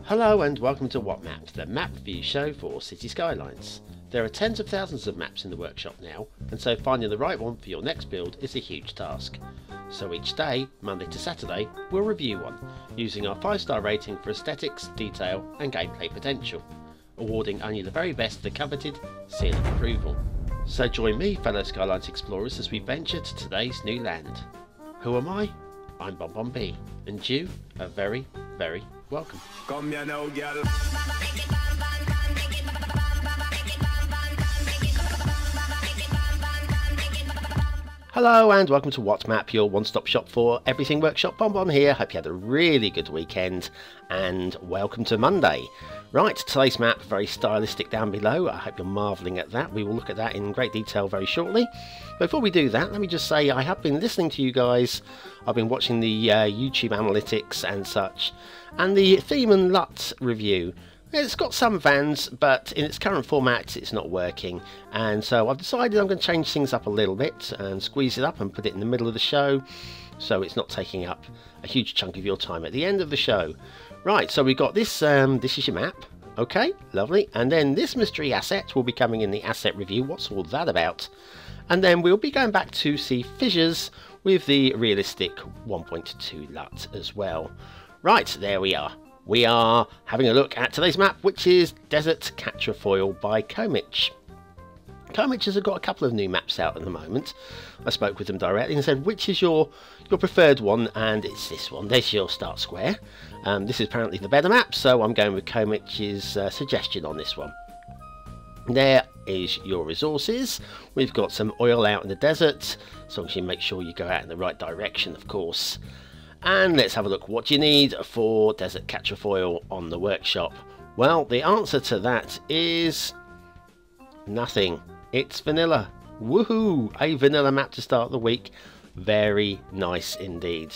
Hello and welcome to What Map, the map review show for Cities Skylines. There are tens of thousands of maps in the workshop now, and so finding the right one for your next build is a huge task. So each day, Monday to Saturday, we'll review one, using our 5-star rating for aesthetics, detail and gameplay potential, awarding only the very best the coveted seal of approval. So join me, fellow Skylines explorers, as we venture to today's new land. Who am I? I'm BonBonB, and you are very, very welcome. Come here now, girl. Hello and welcome to What Map, your one-stop shop for everything workshop. BonBon here. Hope you had a really good weekend and welcome to Monday. Right, today's map, very stylistic down below. I hope you're marvelling at that. We will look at that in great detail very shortly. Before we do that, let me just say I have been listening to you guys. I've been watching the YouTube analytics and such, and the Theme and LUT review. It's got some fans, but in its current format it's not working, and so I've decided I'm going to change things up a little bit and squeeze it up and put it in the middle of the show so it's not taking up a huge chunk of your time at the end of the show. Right, so we've got this, this is your map, okay, lovely, and then this mystery asset will be coming in the asset review. What's all that about? And then we'll be going back to see Fissures with the realistic 1.2 LUT as well. Right, there we are. We are having a look at today's map, which is Desert Quatrefoil by Khomich. Khomich has got a couple of new maps out at the moment. I spoke with them directly and said, which is your preferred one? And it's this one. There's your start square. This is apparently the better map, so I'm going with Khomich's suggestion on this one. There is your resources. We've got some oil out in the desert, as long as you make sure you go out in the right direction, of course. And let's have a look. What do you need for Desert Quatrefoil on the workshop? Well, the answer to that is nothing. It's vanilla. Woohoo! A vanilla map to start the week. Very nice indeed.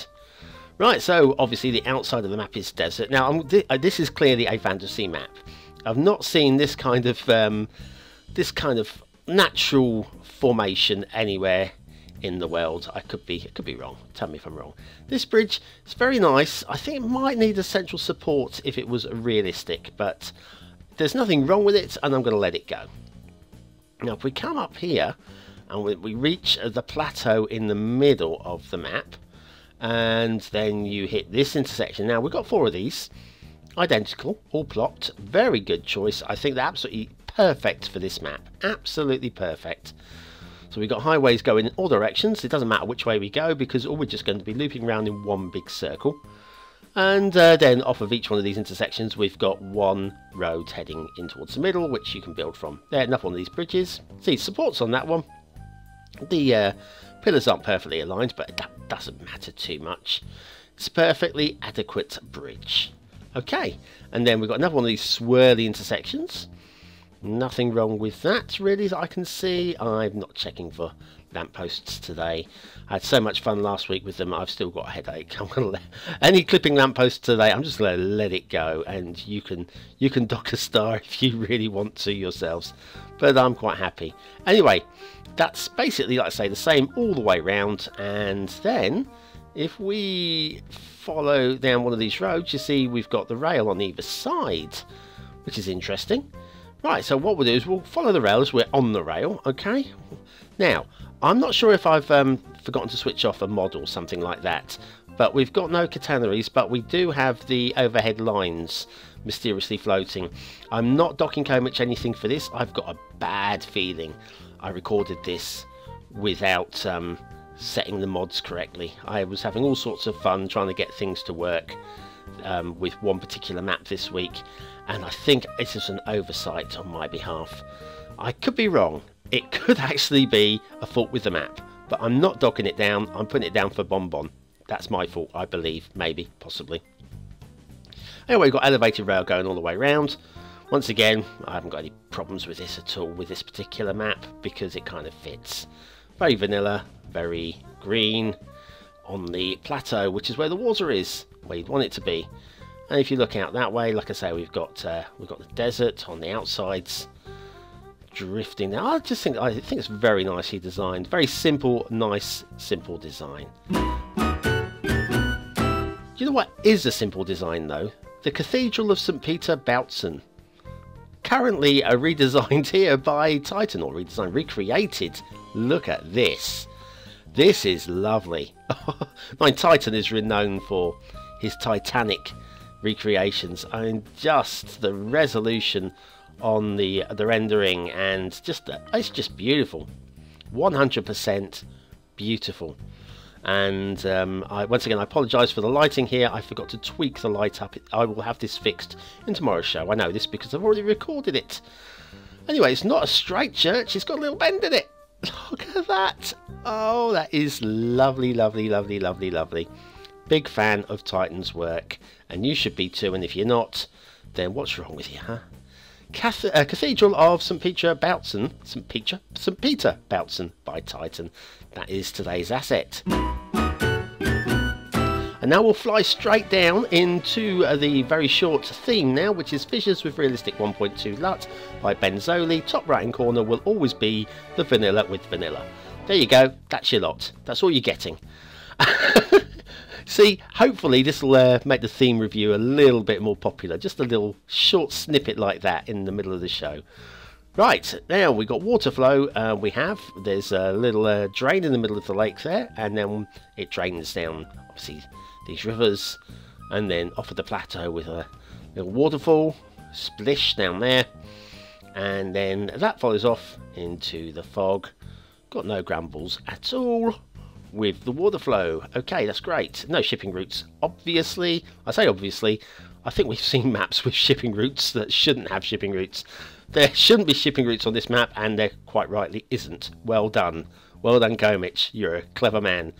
Right, so obviously the outside of the map is desert. Now, this is clearly a fantasy map. I've not seen this kind of natural formation anywhere in the world. I could be wrong. Tell me if I'm wrong. This bridge is very nice. I think it might need a central support if it was realistic, but there's nothing wrong with it, and I'm going to let it go. Now, if we come up here and we reach the plateau in the middle of the map, and then you hit this intersection. Now, we've got 4 of these, identical, all plopped. Very good choice. I think they're absolutely perfect for this map. Absolutely perfect. So we've got highways going in all directions. It doesn't matter which way we go because we're just going to be looping around in one big circle. And then off of each one of these intersections we've got one road heading in towards the middle, which you can build from. There, another one of these bridges. See, supports on that one. The pillars aren't perfectly aligned, but that doesn't matter too much. It's a perfectly adequate bridge. Okay, and then we've got another one of these swirly intersections. Nothing wrong with that really that I can see. I'm not checking for lampposts today. I had so much fun last week with them. I've still got a headache. I'm gonna any clipping lampposts today, I'm just gonna let it go, and you can dock a star if you really want to yourselves, but I'm quite happy. Anyway, that's basically, like I say, the same all the way round. And then if we follow down one of these roads, you see we've got the rail on either side, which is interesting. Right, so what we'll do is we'll follow the rail as we're on the rail, okay? Now, I'm not sure if I've forgotten to switch off a mod or something like that, but we've got no catenaries, but we do have the overhead lines mysteriously floating. I'm not docking Khomich anything for this. I've got a bad feeling I recorded this without setting the mods correctly. I was having all sorts of fun trying to get things to work with one particular map this week, and I think it is an oversight on my behalf. I could be wrong. It could actually be a fault with the map, but I'm not docking it down. I'm putting it down for BonBon. That's my fault, I believe. Maybe, possibly. Anyway, we've got elevated rail going all the way around. Once again, I haven't got any problems with this at all, with this particular map, because it kind of fits. Very vanilla, very green, on the plateau, which is where the water is, where you'd want it to be. And if you look out that way, like I say, we've got the desert on the outsides, drifting down. I think it's very nicely designed. Very simple, nice, simple design. Do you know what is a simple design though? the Cathedral of St. Peter, Bautzen. Currently redesigned here by Titan, or redesigned, recreated. Look at this. This is lovely. Titan is renowned for his Titanic recreations. I mean, just the resolution on the rendering, and just it's just beautiful. 100% beautiful. And once again, I apologise for the lighting here. I forgot to tweak the light up. I will have this fixed in tomorrow's show. I know this because I've already recorded it. Anyway, it's not a straight church. It's got a little bend in it. Look at that. Oh, that is lovely, lovely, lovely, lovely, lovely. Big fan of Titan's work, and you should be too. And if you're not, then what's wrong with you, huh? Cathedral of St. Peter, Bautzen. St. Peter, Bautzen by Titan. That is today's asset. And now we'll fly straight down into the very short theme now, which is Fissures with Realistic 1.2 LUT by benzoll. Top right hand corner will always be the vanilla with vanilla. There you go. That's your lot. That's all you're getting. See, hopefully this will make the theme review a little bit more popular. Just a little short snippet like that in the middle of the show. Right, now we've got water flow. There's a little drain in the middle of the lake there, and then it drains down, obviously, these rivers, and then off of the plateau with a little waterfall, splish down there, and then that follows off into the fog. Got no grumbles at all with the water flow. Okay, that's great. No shipping routes, obviously. I say obviously, I think we've seen maps with shipping routes that shouldn't have shipping routes. There shouldn't be shipping routes on this map, and there quite rightly isn't. Well done. Well done, Khomich. You're a clever man.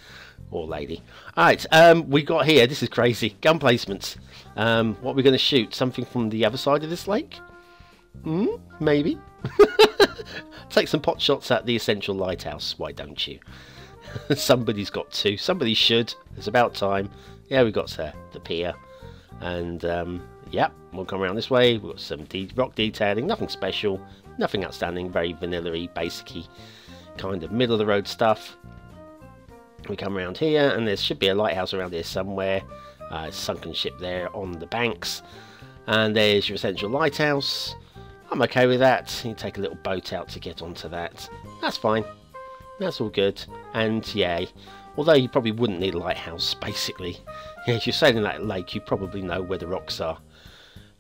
Or lady. Alright, we got here, this is crazy, gun placements. What are we going to shoot? Something from the other side of this lake? Maybe. Take some pot shots at the Essential Lighthouse, why don't you? Somebody's got to. Somebody should. It's about time. Yeah, we got the pier. And, yep, we'll come around this way. We've got some rock detailing, nothing special, nothing outstanding, very vanilla-y, basic-y, kind of middle-of-the-road stuff. We come around here, and there should be a lighthouse around here somewhere. Sunken ship there on the banks. And there's your Essential Lighthouse. I'm okay with that. You take a little boat out to get onto that. That's fine. That's all good. And yeah, although you probably wouldn't need a lighthouse, basically. Yeah, if you're sailing that lake, you probably know where the rocks are.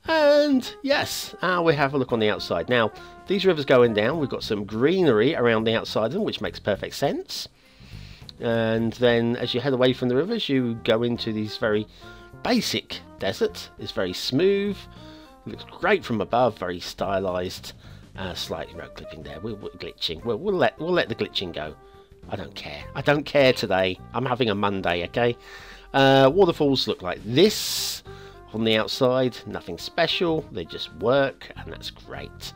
And yes, we have a look on the outside. Now, these rivers going down, we've got some greenery around the outside of them, which makes perfect sense. And then as you head away from the rivers, you go into these very basic desert. It's very smooth, looks great from above, very stylized. Slightly road clipping there. We're glitching. We'll let the glitching go. I don't care. I don't care today. I'm having a Monday, okay? Waterfalls look like this on the outside. Nothing special. They just work, and that's great.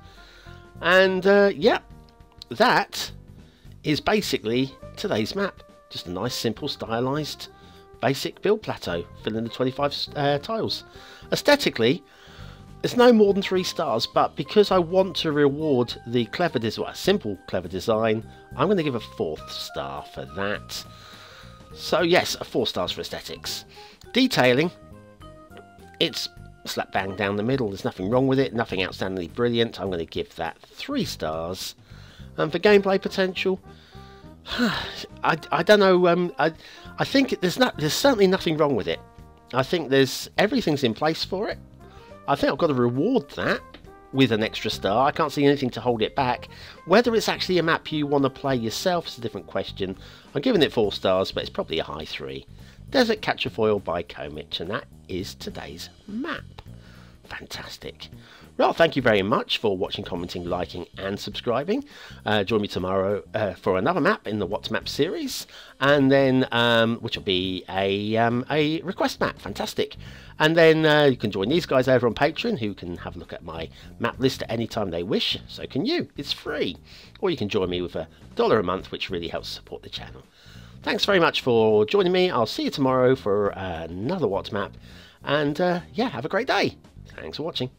And yeah, that is basically today's map. Just a nice, simple, stylized, basic build plateau. Fill in the 25 tiles. Aesthetically, it's no more than 3 stars, but because I want to reward the clever design, simple, clever design, I'm going to give a 4th star for that. So yes, 4 stars for aesthetics. Detailing, it's slap bang down the middle. There's nothing wrong with it, nothing outstandingly brilliant. I'm going to give that 3 stars. And for gameplay potential, I don't know. I think there's certainly nothing wrong with it. I think everything's in place for it. I think I've got to reward that with an extra star. I can't see anything to hold it back. Whether it's actually a map you want to play yourself is a different question. I'm giving it 4 stars, but it's probably a high 3. Desert Quatrefoil by Khomich, and that is today's map. Fantastic. Well, thank you very much for watching, commenting, liking and subscribing. Join me tomorrow for another map in the What's Map series, and then which will be a request map. Fantastic. And then you can join these guys over on Patreon, who can have a look at my map list at any time they wish. So can you. It's free. Or you can join me with $1 a month, which really helps support the channel. Thanks very much for joining me. I'll see you tomorrow for another What's Map. And yeah, have a great day. Thanks for watching.